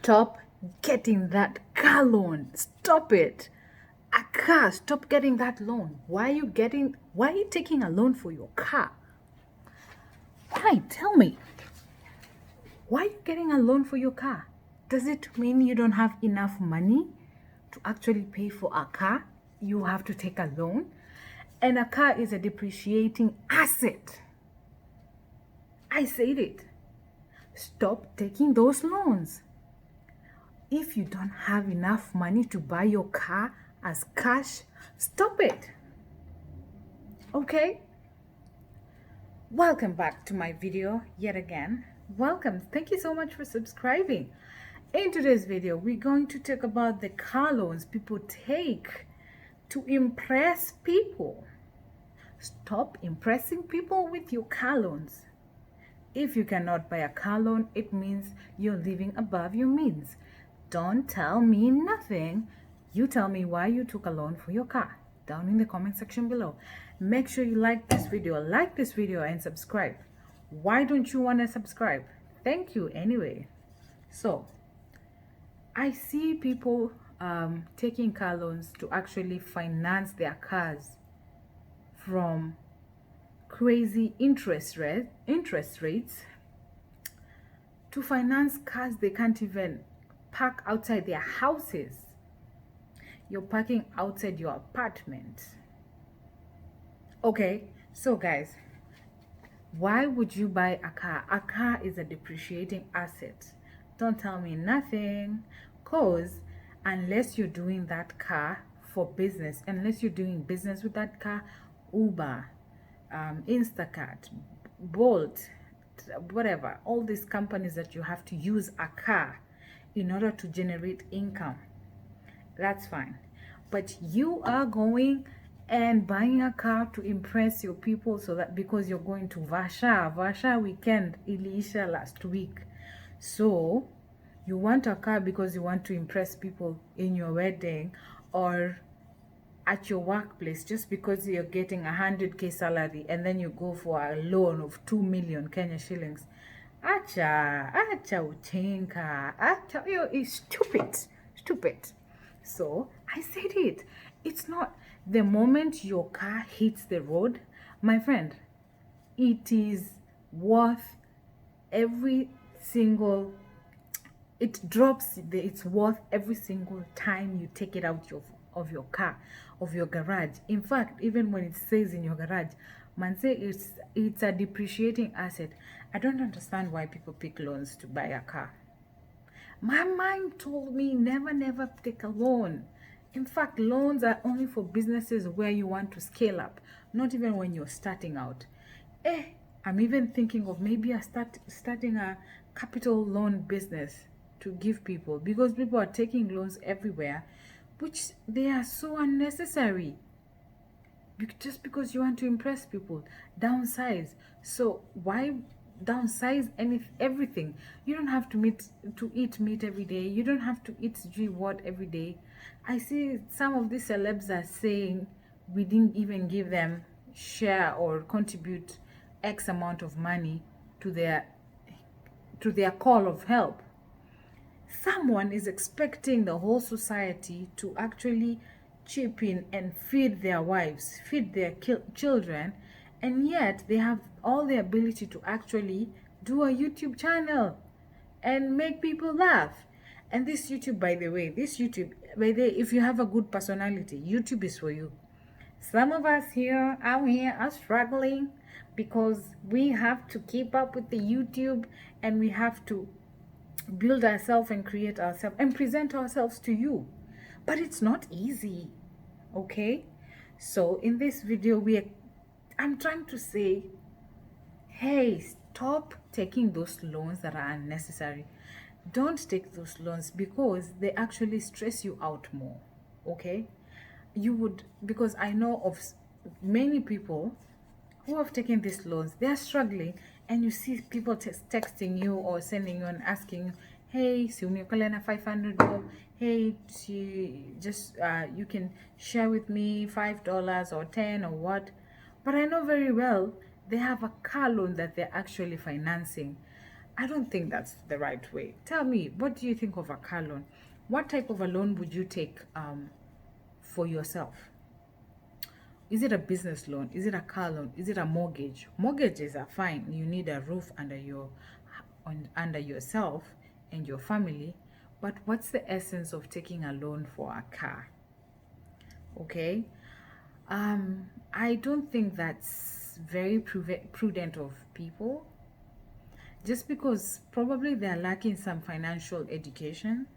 Stop getting that car loan. Stop it. A car, stop getting that loan. Why are you taking a loan for your car? Why? Tell me. Why are you getting a loan for your car? Does it mean you don't have enough money to actually pay for a car? You have to take a loan. And a car is a depreciating asset. I said it. Stop taking those loans. If you don't have enough money to buy your car as cash, stop it. Okay? Welcome back to my video yet again. Welcome. Thank you so much for subscribing. In today's video, we're going to talk about the car loans people take to impress people. Stop impressing people with your car loans. If you cannot buy a car loan, it means you're living above your means. Don't tell me nothing. You tell me why you took a loan for your car down in the comment section below. Make sure you like this video and subscribe. Why don't you want to subscribe? Thank you anyway. So I see people taking car loans to actually finance their cars from crazy interest rates to finance cars they can't even park outside their houses. You're parking outside your apartment. Okay, so guys, why would you buy a car? A car is a depreciating asset. Don't tell me nothing, cause unless you're doing that car for business, unless you're doing business with that car, Uber, Instacart, Bolt, whatever, all these companies that you have to use a car in order to generate income, that's fine. But you are going and buying a car to impress your people, so that because you're going to Vasha weekend iliisha last week, so you want a car because you want to impress people in your wedding or at your workplace, just because you're getting 100k salary, and then you go for a loan of 2 million Kenya shillings. Acha uchenka, acha, it's stupid. So I said it. It's not. The moment your car hits the road, my friend, it is worth every single. It drops its worth every single time you take it out of your car, of your garage. In fact, even when it says in your garage, man say it's a depreciating asset. I don't understand why people pick loans to buy a car. My mind told me never take a loan. In fact, loans are only for businesses where you want to scale up, not even when you're starting out. I'm even thinking of maybe starting a capital loan business to give people, because people are taking loans everywhere, which they are so unnecessary. Just because you want to impress people, downsize. So why downsize everything? You don't have to eat meat every day. You don't have to eat what every day. I see some of these celebs are saying we didn't even give them share or contribute X amount of money to their call of help. Someone is expecting the whole society to actually chip in and feed their wives, feed their children, and yet they have all the ability to actually do a YouTube channel and make people laugh. And this YouTube, by the way, if you have a good personality, YouTube is for you. Some of us out here are struggling because we have to keep up with the YouTube, and we have to build ourselves and create ourselves and present ourselves to you. But it's not easy, okay? So in this video, I'm trying to say, hey, stop taking those loans that are unnecessary. Don't take those loans because they actually stress you out more, okay? Because I know of many people who have taken these loans. They are struggling, and you see people texting you or sending you and asking, hey, si uniokole na 500 bob, hey, you can share with me $5 or 10 or what. But I know very well they have a car loan that they're actually financing. I don't think that's the right way. Tell me, what do you think of a car loan? What type of a loan would you take for yourself? Is it a business loan? Is it a car loan? Is it a mortgage? Mortgages are fine. You need a roof under yourself and your family. But what's the essence of taking a loan for a car? Okay. I don't think that's very prudent of people, just because probably they're lacking some financial education.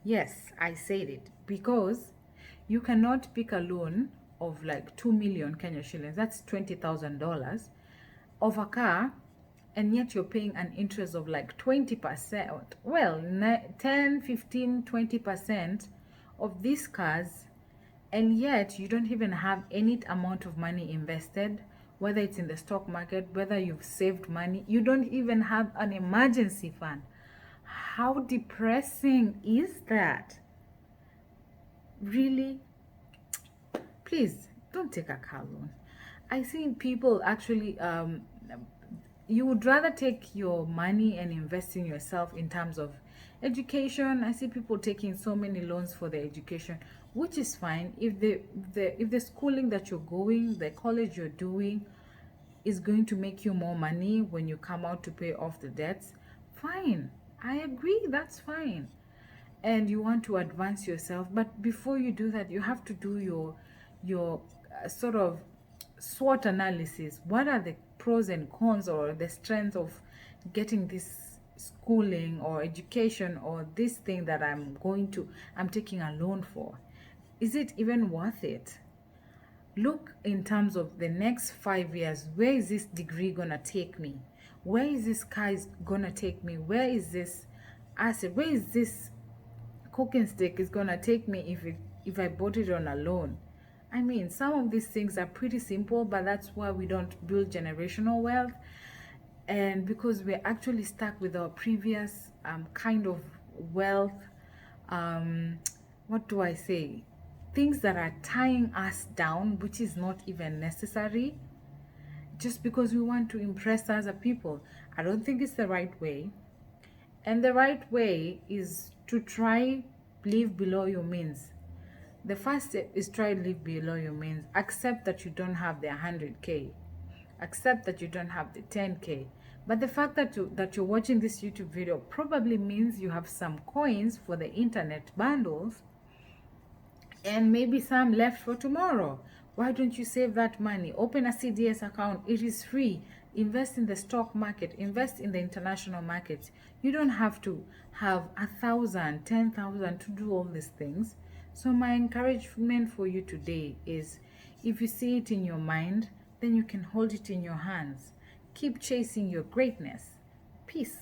Yes, I said it, because you cannot pick a loan of like 2 million Kenya shillings, that's $20,000, of a car, and yet you're paying an interest of like 20%, well, 10, 15, 20% of these cars, and yet you don't even have any amount of money invested, whether it's in the stock market, whether you've saved money. You don't even have an emergency fund. How depressing is that? Really? Please don't take a car loan. I see people actually you would rather take your money and invest in yourself in terms of education. I see people taking so many loans for their education, which is fine. If the schooling that you're going, the college you're doing, is going to make you more money when you come out to pay off the debts, fine. I agree, that's fine. And you want to advance yourself, but before you do that, you have to do your sort of SWOT analysis. What are the pros and cons, or the strengths of getting this schooling or education, or this thing that I'm taking a loan for? Is it even worth it? Look in terms of the next 5 years. Where is this degree gonna take me? Where is this car gonna take me? Where is this asset? Where is this cooking stick is gonna take me if I bought it on a loan? I mean, some of these things are pretty simple, but that's why we don't build generational wealth, and because we're actually stuck with our previous kind of wealth. What do I say? Things that are tying us down, which is not even necessary, just because we want to impress other people. I don't think it's the right way. And the right way is to try live below your means. The first step is try live below your means. Accept that you don't have the 100K. Accept that you don't have the 10K. But the fact that you're watching this YouTube video probably means you have some coins for the internet bundles, and maybe some left for tomorrow. Why don't you save that money? Open a CDS account. It is free. Invest in the stock market. Invest in the international markets. You don't have to have 1,000, 10,000 to do all these things. So my encouragement for you today is, if you see it in your mind, then you can hold it in your hands. Keep chasing your greatness. Peace.